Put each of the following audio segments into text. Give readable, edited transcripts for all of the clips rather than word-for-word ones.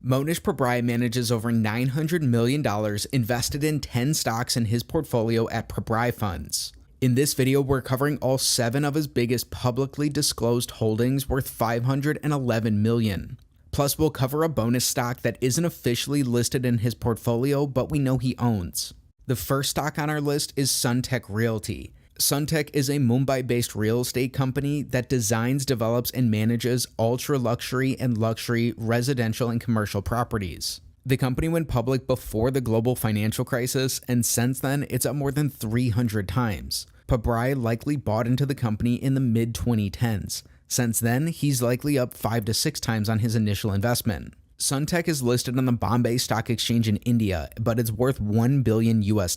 Mohnish Pabrai manages over $900 million invested in 10 stocks in his portfolio at Pabrai Funds. In this video, we're covering all 7 of his biggest publicly disclosed holdings worth $511 million. Plus, we'll cover a bonus stock that isn't officially listed in his portfolio, but we know he owns. The first stock on our list is Sunteck Realty. Sunteck is a Mumbai-based real estate company that designs, develops, and manages ultra-luxury and luxury residential and commercial properties. The company went public before the global financial crisis, and since then, it's up more than 300 times. Pabrai likely bought into the company in the mid-2010s. Since then, he's likely up 5 to 6 times on his initial investment. Sunteck is listed on the Bombay Stock Exchange in India, but it's worth $1 billion US.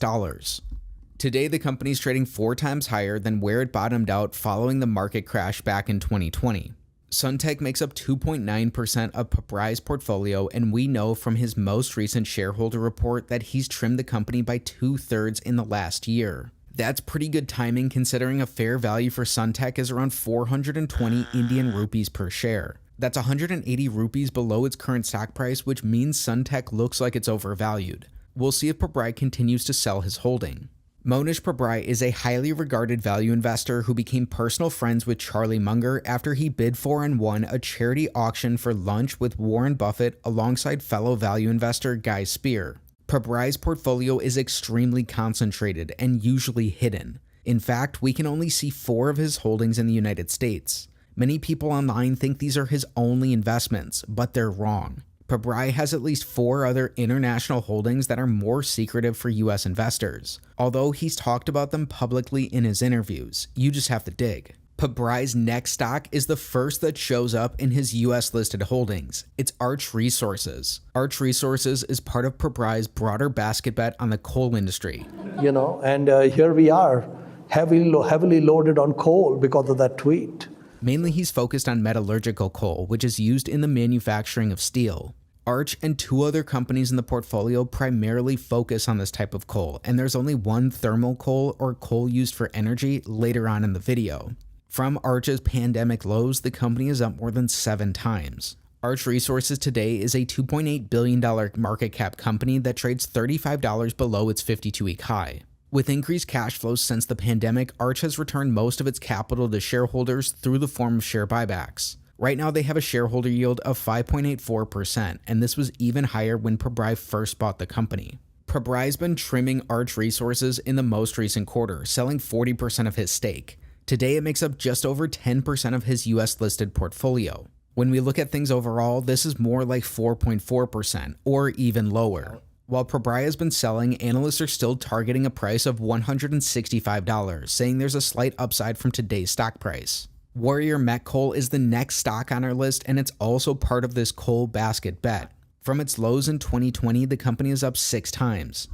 Today, the company is trading 4 times higher than where it bottomed out following the market crash back in 2020. Sunteck makes up 2.9% of Pabrai's portfolio, and we know from his most recent shareholder report that he's trimmed the company by 2/3 in the last year. That's pretty good timing considering a fair value for Sunteck is around 420 Indian rupees per share. That's 180 rupees below its current stock price, which means Sunteck looks like it's overvalued. We'll see if Pabrai continues to sell his holding. Mohnish Pabrai is a highly regarded value investor who became personal friends with Charlie Munger after he bid for and won a charity auction for lunch with Warren Buffett alongside fellow value investor Guy Spier. Pabrai's portfolio is extremely concentrated and usually hidden. In fact, we can only see 4 of his holdings in the United States. Many people online think these are his only investments, but they're wrong. Pabrai has at least 4 other international holdings that are more secretive for US investors, although he's talked about them publicly in his interviews. You just have to dig. Pabrai's next stock is the first that shows up in his US listed holdings. It's Arch Resources. Arch Resources is part of Pabrai's broader basket bet on the coal industry. And here we are, heavily loaded on coal because of that tweet. Mainly he's focused on metallurgical coal, which is used in the manufacturing of steel. Arch and 2 other companies in the portfolio primarily focus on this type of coal, and there's only one thermal coal or coal used for energy later on in the video. From Arch's pandemic lows, the company is up more than 7 times. Arch Resources today is a $2.8 billion market cap company that trades $35 below its 52-week high. With increased cash flows since the pandemic, Arch has returned most of its capital to shareholders through the form of share buybacks. Right now, they have a shareholder yield of 5.84%, and this was even higher when Pabrai first bought the company. Pabrai's been trimming Arch Resources in the most recent quarter, selling 40% of his stake. Today, it makes up just over 10% of his US listed portfolio. When we look at things overall, this is more like 4.4% or even lower. While Pabrai has been selling, analysts are still targeting a price of $165, saying there's a slight upside from today's stock price. Warrior Met Coal is the next stock on our list, and it's also part of this coal basket bet. From its lows in 2020, the company is up 6 times.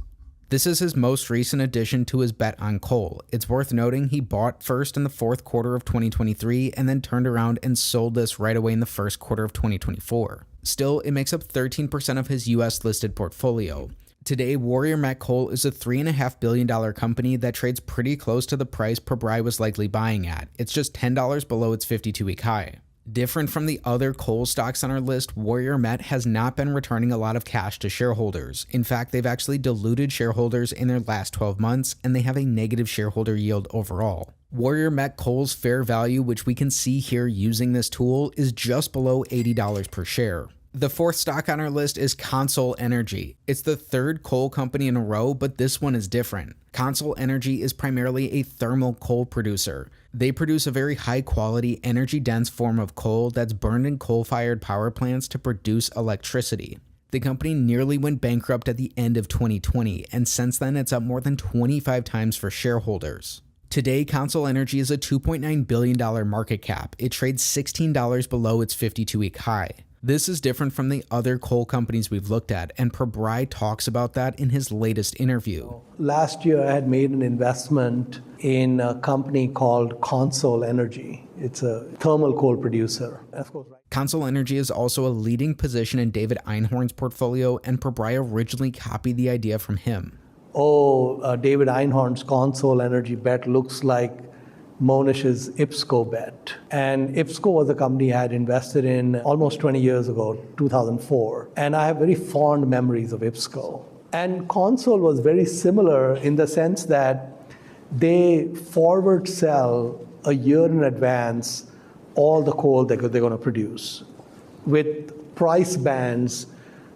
This is his most recent addition to his bet on coal. It's worth noting he bought first in the 4th quarter of 2023 and then turned around and sold this right away in the 1st quarter of 2024. Still, it makes up 13% of his US listed portfolio. Today, Warrior Met Coal is a $3.5 billion company that trades pretty close to the price Pabrai was likely buying at. It's just $10 below its 52-week high. Different from the other coal stocks on our list, Warrior Met has not been returning a lot of cash to shareholders. In fact, they've actually diluted shareholders in their last 12 months, and they have a negative shareholder yield overall. Warrior Met Coal's fair value, which we can see here using this tool, is just below $80 per share. The 4th stock on our list is Consol Energy. It's the 3rd coal company in a row, but this one is different. Consol Energy is primarily a thermal coal producer. They produce a very high-quality, energy-dense form of coal that's burned in coal-fired power plants to produce electricity. The company nearly went bankrupt at the end of 2020, and since then it's up more than 25 times for shareholders. Today, Consol Energy is a $2.9 billion market cap. It trades $16 below its 52-week high. This is different from the other coal companies we've looked at, and Pabrai talks about that in his latest interview. Last year, I had made an investment in a company called Consol Energy. It's a thermal coal producer. Of course, right? Consol Energy is also a leading position in David Einhorn's portfolio, and Pabrai originally copied the idea from him. David Einhorn's Consol Energy bet looks like Mohnish's IPSCO bet. And IPSCO was a company I had invested in almost 20 years ago, 2004. And I have very fond memories of IPSCO. And Consol was very similar in the sense that they forward sell a year in advance all the coal that they're going to produce with price bands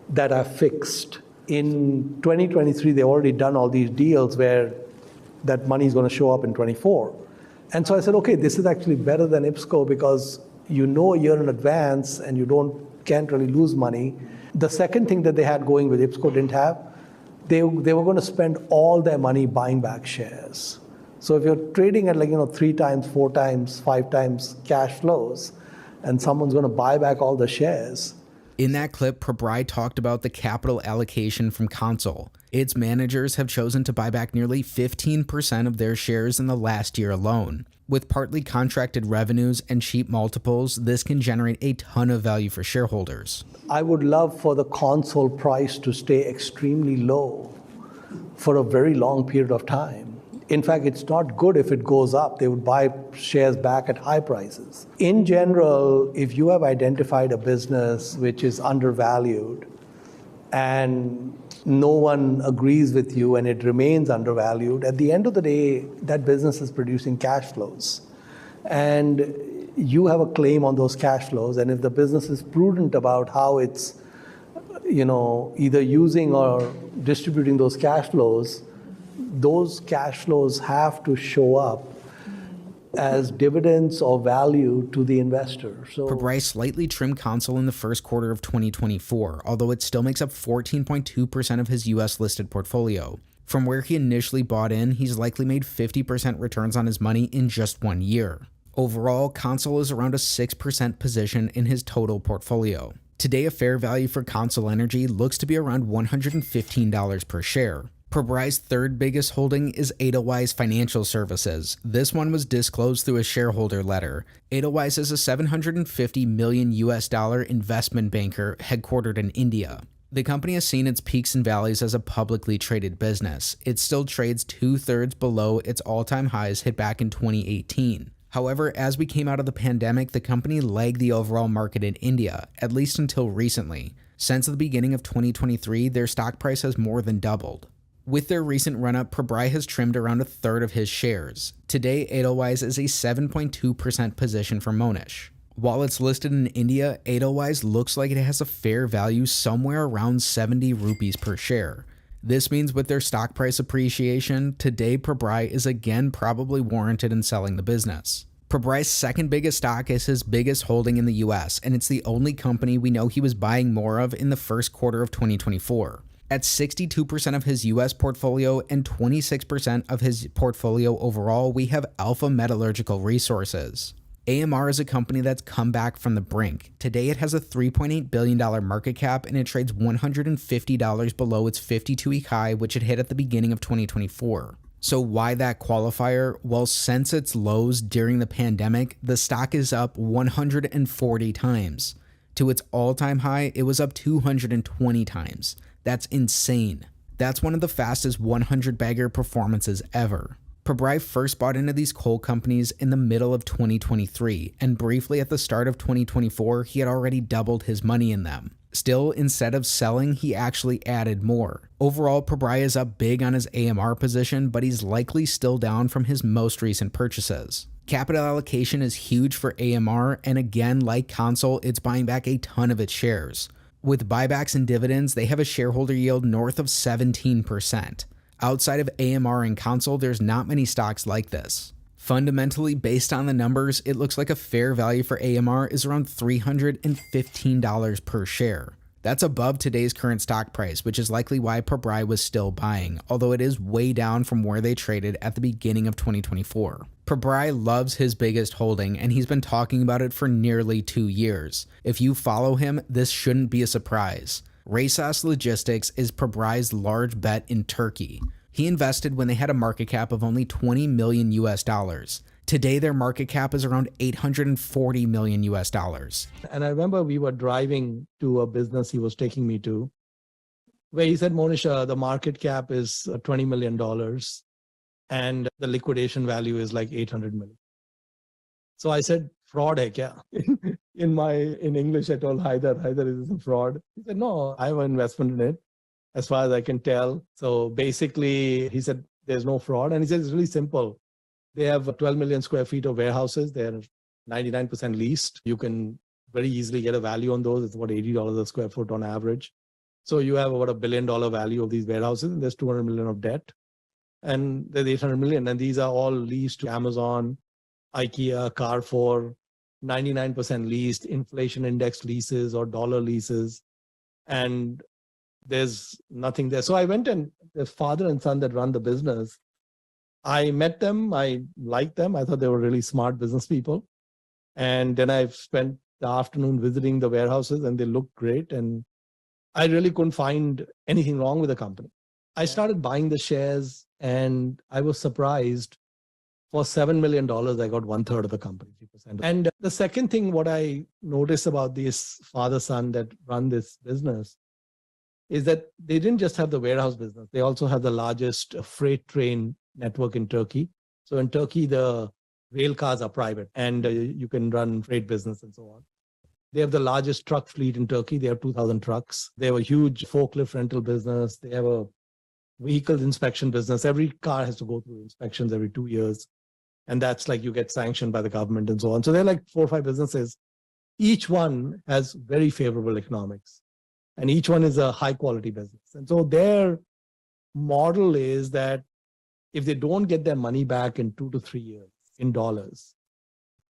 that are fixed. In 2023, they've already done all these deals where that money is going to show up in 24. And so I said, okay, this is actually better than IPSCO because you know a year in advance and you can't really lose money. The second thing that they had going with IPSCO didn't have, they were going to spend all their money buying back shares. So if you're trading at 3 times, 4 times, 5 times cash flows, and someone's going to buy back all the shares. In that clip, Pabrai talked about the capital allocation from Consol. Its managers have chosen to buy back nearly 15% of their shares in the last year alone. With partly contracted revenues and cheap multiples, this can generate a ton of value for shareholders. I would love for the Consol price to stay extremely low for a very long period of time. In fact, it's not good if it goes up. They would buy shares back at high prices. In general, if you have identified a business which is undervalued and no one agrees with you and it remains undervalued, at the end of the day, that business is producing cash flows. And you have a claim on those cash flows. And if the business is prudent about how it's, either using or distributing those cash flows have to show up as dividends or value to the investor. So Pabrai slightly trimmed Consol in the first quarter of 2024, although it still makes up 14.2% of his US listed portfolio. From where he initially bought in, he's likely made 50% returns on his money in just 1 year. Overall, Consol is around a 6% position in his total portfolio. Today, a fair value for Consol Energy looks to be around $115 per share. Pabrai's third biggest holding is Edelweiss Financial Services. This one was disclosed through a shareholder letter. Edelweiss is a $750 million investment banker headquartered in India. The company has seen its peaks and valleys as a publicly traded business. It still trades 2/3 below its all-time highs hit back in 2018. However, as we came out of the pandemic, the company lagged the overall market in India, at least until recently. Since the beginning of 2023, their stock price has more than doubled. With their recent run-up, Pabrai has trimmed around 1/3 of his shares. Today, Edelweiss is a 7.2% position for Mohnish. While it's listed in India, Edelweiss looks like it has a fair value somewhere around 70 rupees per share. This means with their stock price appreciation, today Pabrai is again probably warranted in selling the business. Pabrai's second biggest stock is his biggest holding in the US, and it's the only company we know he was buying more of in the first quarter of 2024. At 62% of his US portfolio and 26% of his portfolio overall, we have Alpha Metallurgical Resources. AMR is a company that's come back from the brink. Today it has a $3.8 billion market cap and it trades $150 below its 52-week high, which it hit at the beginning of 2024. So why that qualifier? Well, since its lows during the pandemic, the stock is up 140 times. To its all-time high, it was up 220 times. That's insane. That's one of the fastest 100-bagger performances ever. Pabrai first bought into these coal companies in the middle of 2023, and briefly at the start of 2024, he had already doubled his money in them. Still, instead of selling, he actually added more. Overall, Pabrai is up big on his AMR position, but he's likely still down from his most recent purchases. Capital allocation is huge for AMR, and again, like Consol, it's buying back a ton of its shares. With buybacks and dividends, they have a shareholder yield north of 17%. Outside of AMR and Consol, there's not many stocks like this. Fundamentally, based on the numbers, it looks like a fair value for AMR is around $315 per share. That's above today's current stock price, which is likely why Pabrai was still buying, although it is way down from where they traded at the beginning of 2024. Pabrai loves his biggest holding, and he's been talking about it for nearly 2 years. If you follow him, this shouldn't be a surprise. Reysas Logistics is Pabrai's large bet in Turkey. He invested when they had a market cap of only $20 million. Today, their market cap is around $840 million. And I remember we were driving to a business he was taking me to, where he said, Mohnish, the market cap is $20 million and the liquidation value is like $800 million. So I said, fraud hai kya? In English, I told Haider, is this a fraud? He said, no, I have an investment in it, as far as I can tell. So basically, he said, there's no fraud. And he said, it's really simple. They have 12 million square feet of warehouses. They're 99% leased. You can very easily get a value on those. It's about $80 a square foot on average. So you have about $1 billion value of these warehouses, and there's 200 million of debt. And there's 800 million. And these are all leased to Amazon, IKEA, Carrefour, 99% leased, inflation index leases or dollar leases. And there's nothing there. So I went, and the father and son that run the business, I met them. I liked them. I thought they were really smart business people. And then I spent the afternoon visiting the warehouses, and they looked great. And I really couldn't find anything wrong with the company. I started buying the shares, and I was surprised. For $7 million, I got 1/3 of the company, 3%. And the second thing, what I noticed about this father-son that run this business is that they didn't just have the warehouse business. They also have the largest freight train network in Turkey. So in Turkey, the rail cars are private, and you can run freight business and so on. They have the largest truck fleet in Turkey. They have 2,000 trucks. They have a huge forklift rental business. They have a vehicle inspection business. Every car has to go through inspections every 2 years. And that's like you get sanctioned by the government and so on. So they're like 4 or 5 businesses. Each one has very favorable economics. And each one is a high quality business. And so their model is that if they don't get their money back in 2 to 3 years in dollars,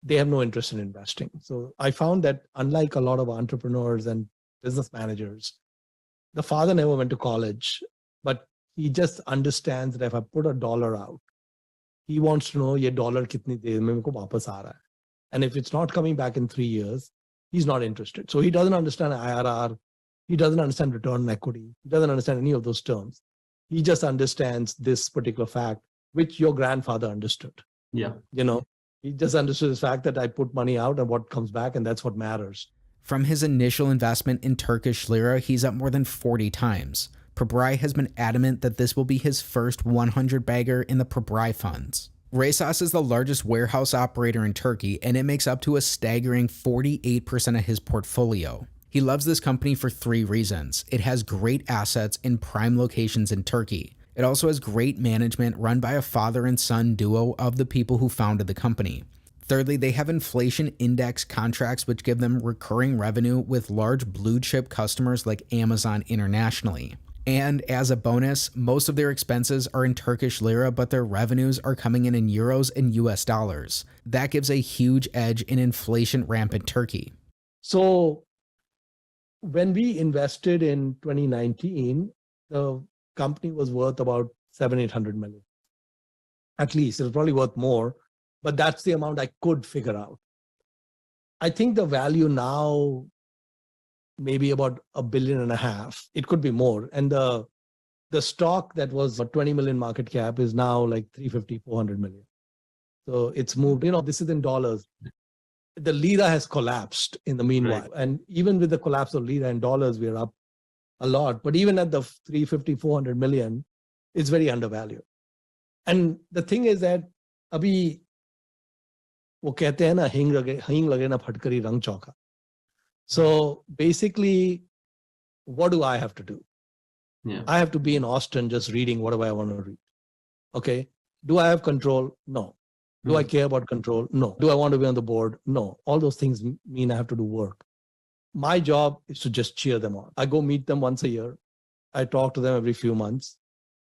they have no interest in investing. So I found that unlike a lot of entrepreneurs and business managers, the father never went to college, but he just understands that if I put $1 out, he wants to know ye dollar kitni der mein meko wapas aa raha hai. And if it's not coming back in 3 years, he's not interested. So he doesn't understand IRR. He doesn't understand return on equity. He doesn't understand any of those terms. He just understands this particular fact, which your grandfather understood. Yeah. He just understood this fact that I put money out and what comes back, and that's what matters. From his initial investment in Turkish lira, he's up more than 40 times. Pabrai has been adamant that this will be his first 100 bagger in the Pabrai Funds. Reysas is the largest warehouse operator in Turkey, and it makes up to a staggering 48% of his portfolio. He loves this company for 3 reasons. It has great assets in prime locations in Turkey. It also has great management run by a father and son duo of the people who founded the company. Thirdly, they have inflation index contracts which give them recurring revenue with large blue chip customers like Amazon internationally. And as a bonus, most of their expenses are in Turkish lira, but their revenues are coming in euros and US dollars. That gives a huge edge in inflation rampant Turkey. So when we invested in 2019, the company was worth about 700-800 million. At least it was probably worth more, but that's the amount I could figure out. I think the value now maybe about $1.5 billion. It could be more. And the stock that was a 20 million market cap is now like 350-400 million. So it's moved, this is in dollars. The lira has collapsed in the meanwhile. Right. And even with the collapse of lira in dollars, we're up a lot. But even at the 350-400 million, it's very undervalued. And the thing is that abhi wo kehte hain na hing lage na phatkari rang chauka. So basically, what do I have to do? Yeah. I have to be in Austin just reading whatever I want to read. Okay. Do I have control? No. Do I care about control? No. Do I want to be on the board? No. All those things mean I have to do work. My job is to just cheer them on. I go meet them once a year. I talk to them every few months.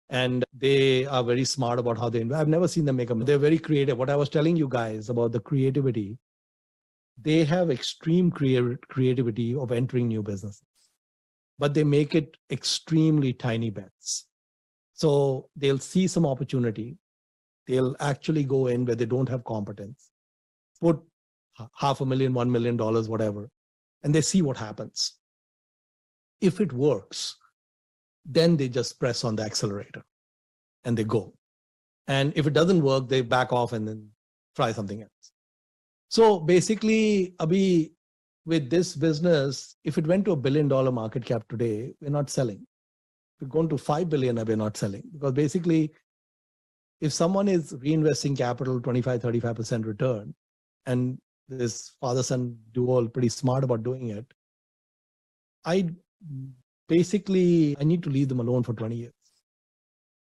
And they are very smart about how they invest. I've never seen them make a mistake. They're very creative. What I was telling you guys about the creativity, they have extreme creativity of entering new businesses, but they make it extremely tiny bets. So they'll see some opportunity. They'll actually go in where they don't have competence, put $500,000, $1 million, whatever, and they see what happens. If it works, then they just press on the accelerator and they go. And if it doesn't work, they back off and then try something else. So basically, Abhi, with this business, if it went to $1 billion market cap today, we're not selling. If it's going to $5 billion, we're not selling. Because basically, if someone is reinvesting capital 25-35% return, and this father-son duo pretty smart about doing it. I need to leave them alone for 20 years.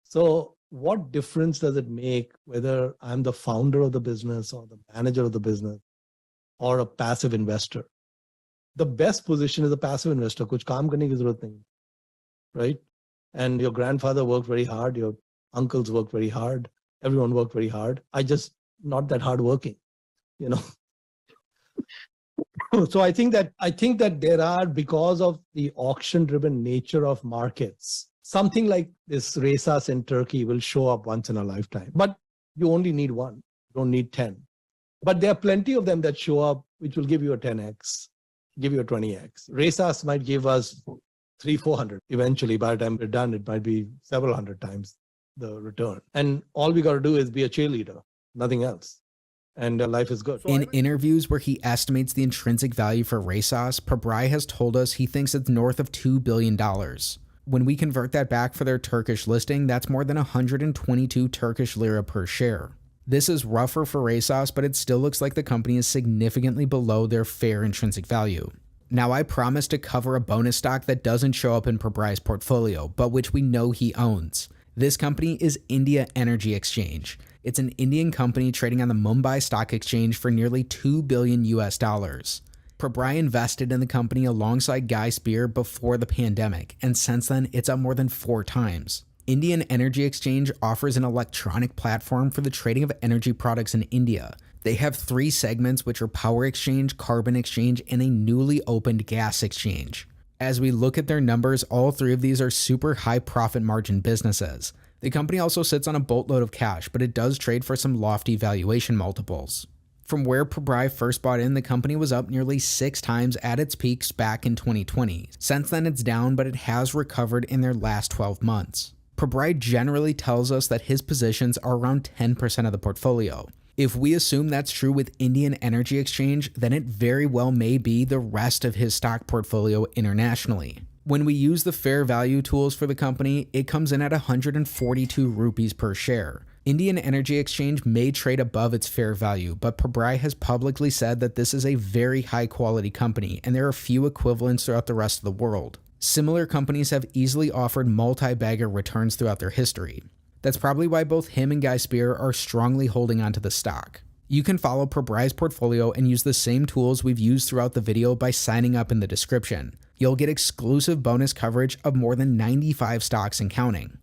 So what difference does it make whether I'm the founder of the business or the manager of the business or a passive investor? The best position is a passive investor. कुछ काम करने की जरूरत नहीं, right? And your grandfather worked very hard. Your uncles worked very hard. Everyone worked very hard. I just not that hardworking, you know. So I think that there are, because of the auction-driven nature of markets, something like this Resas in Turkey will show up once in a lifetime. But you only need one. You don't need 10. But there are plenty of them that show up, which will give you a 10x, give you a 20x. Resas might give us 300-400. Eventually, by the time we're done, it might be several hundred times the return. And all we got to do is be a cheerleader, nothing else. And life is good. In interviews where he estimates the intrinsic value for Resas, Pabrai has told us he thinks it's north of $2 billion. When we convert that back for their Turkish listing, that's more than 122 Turkish lira per share. This is rougher for Resas, but it still looks like the company is significantly below their fair intrinsic value. Now, I promise to cover a bonus stock that doesn't show up in Pabrai's portfolio, but which we know he owns. This company is India Energy Exchange. It's an Indian company trading on the Mumbai Stock Exchange for nearly $2 billion. Pabrai invested in the company alongside Guy Spier before the pandemic, and since then, it's up more than 4 times. Indian Energy Exchange offers an electronic platform for the trading of energy products in India. They have 3 segments, which are power exchange, carbon exchange, and a newly opened gas exchange. As we look at their numbers, all 3 of these are super high profit margin businesses. The company also sits on a boatload of cash, but it does trade for some lofty valuation multiples. From where Pabrai first bought in, the company was up nearly 6 times at its peaks back in 2020. Since then, it's down, but it has recovered in their last 12 months. Pabrai generally tells us that his positions are around 10% of the portfolio. If we assume that's true with Indian Energy Exchange, then it very well may be the rest of his stock portfolio internationally. When we use the fair value tools for the company, it comes in at 142 rupees per share. Indian Energy Exchange may trade above its fair value, but Pabrai has publicly said that this is a very high quality company and there are few equivalents throughout the rest of the world. Similar companies have easily offered multi-bagger returns throughout their history. That's probably why both him and Guy Spier are strongly holding onto the stock. You can follow Pabrai's portfolio and use the same tools we've used throughout the video by signing up in the description. You'll get exclusive bonus coverage of more than 95 stocks and counting.